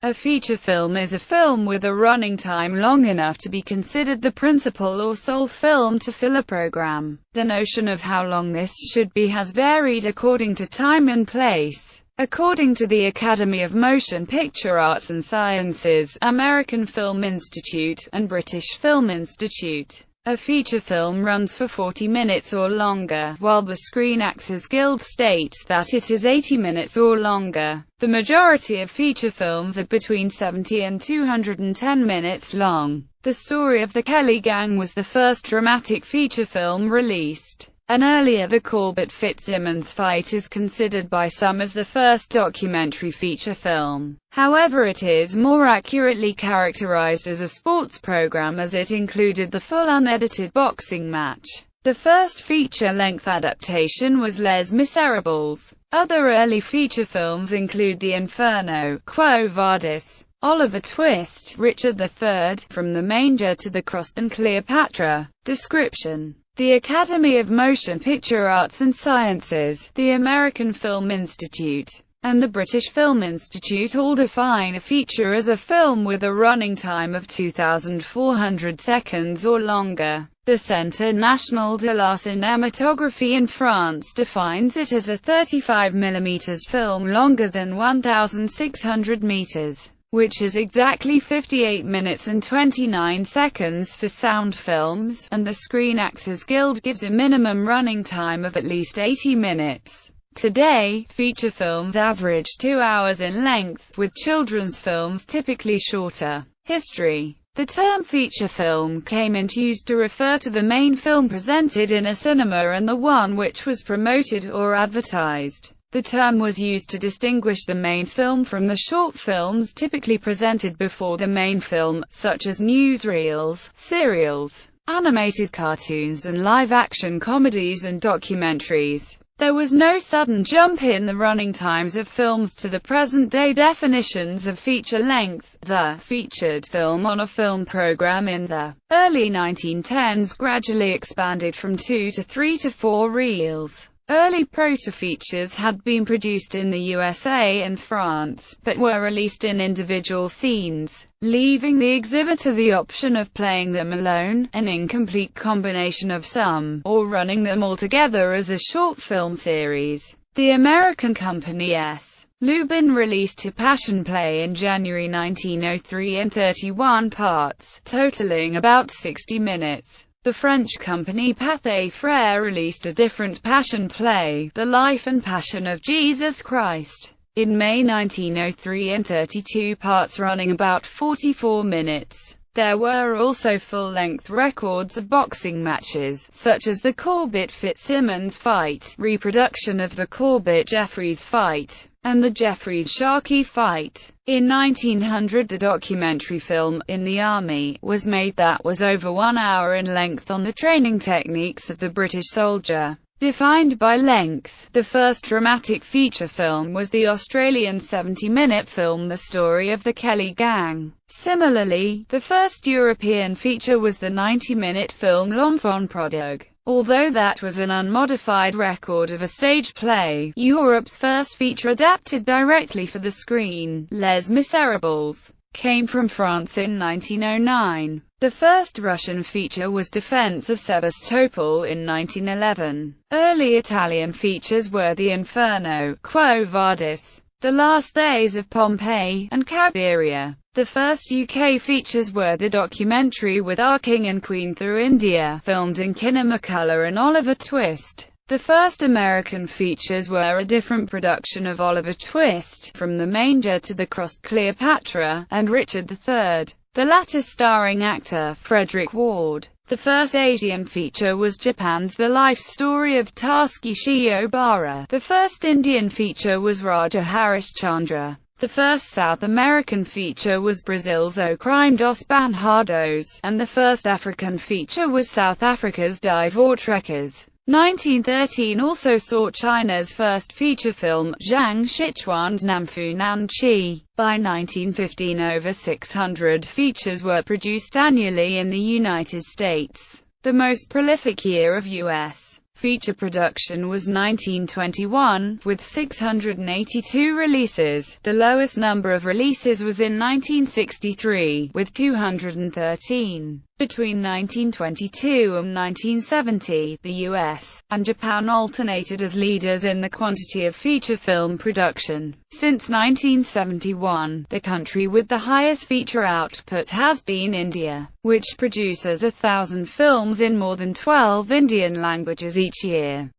A feature film is a film with a running time long enough to be considered the principal or sole film to fill a program. The notion of how long this should be has varied according to time and place. According to the Academy of Motion Picture Arts and Sciences, American Film Institute, and British Film Institute, a feature film runs for 40 minutes or longer, while the Screen Actors Guild states that it is 80 minutes or longer. The majority of feature films are between 70 and 210 minutes long. The Story of the Kelly Gang was the first dramatic feature film released. And earlier, the Corbett-Fitzsimmons fight is considered by some as the first documentary feature film. However, it is more accurately characterized as a sports program, as it included the full unedited boxing match. The first feature-length adaptation was Les Miserables. Other early feature films include The Inferno, Quo Vadis, Oliver Twist, Richard III, From the Manger to the Cross, and Cleopatra. Description: the Academy of Motion Picture Arts and Sciences, the American Film Institute, and the British Film Institute all define a feature as a film with a running time of 2,400 seconds or longer. The Centre National de la Cinématographie in France defines it as a 35 mm film longer than 1,600 meters, which is exactly 58 minutes and 29 seconds for sound films, and the Screen Actors Guild gives a minimum running time of at least 80 minutes. Today, feature films average 2 hours in length, with children's films typically shorter. History: the term feature film came into use to refer to the main film presented in a cinema and the one which was promoted or advertised. The term was used to distinguish the main film from the short films typically presented before the main film, such as newsreels, serials, animated cartoons, and live-action comedies and documentaries. There was no sudden jump in the running times of films to the present-day definitions of feature length. The featured film on a film program in the early 1910s gradually expanded from 2 to 3 to 4 reels. Early proto-features had been produced in the USA and France, but were released in individual scenes, leaving the exhibitor the option of playing them alone, an incomplete combination of some, or running them all together as a short film series. The American company S. Lubin released a Passion Play in January 1903 in 31 parts, totaling about 60 minutes. The French company Pathé Frères released a different Passion Play, The Life and Passion of Jesus Christ, in May 1903 in 32 parts running about 44 minutes. There were also full-length records of boxing matches, such as the Corbett-Fitzsimmons fight, reproduction of the Corbett-Jeffries fight, and the Jeffries-Sharkey fight. In 1900, the documentary film, In the Army, was made that was over 1 hour in length on the training techniques of the British soldier. Defined by length, the first dramatic feature film was the Australian 70-minute film The Story of the Kelly Gang. Similarly, the first European feature was the 90-minute film L'Enfant Prodigue. Although that was an unmodified record of a stage play, Europe's first feature adapted directly for the screen, Les Miserables, came from France in 1909. The first Russian feature was Defense of Sebastopol in 1911. Early Italian features were The Inferno, Quo Vadis, The Last Days of Pompeii, and Cabiria. The first UK features were the documentary With Our King and Queen Through India, filmed in Kinemacolor, and Oliver Twist. The first American features were a different production of Oliver Twist, From the Manger to the Cross, Cleopatra, and Richard III, the latter starring actor Frederick Ward. The first Asian feature was Japan's The Life Story of Takeshi Obara. The first Indian feature was Raja Harishchandra. The first South American feature was Brazil's O Crime dos Banhados, and the first African feature was South Africa's Die Voortrekkers. 1913 also saw China's first feature film, Zhang Sichuan's Namfu Nanchi. By 1915 over 600 features were produced annually in the United States. The most prolific year of U.S. feature production was 1921, with 682 releases. The lowest number of releases was in 1963, with 213. Between 1922 and 1970, the US and Japan alternated as leaders in the quantity of feature film production. Since 1971, the country with the highest feature output has been India, which produces 1,000 films in more than 12 Indian languages each year.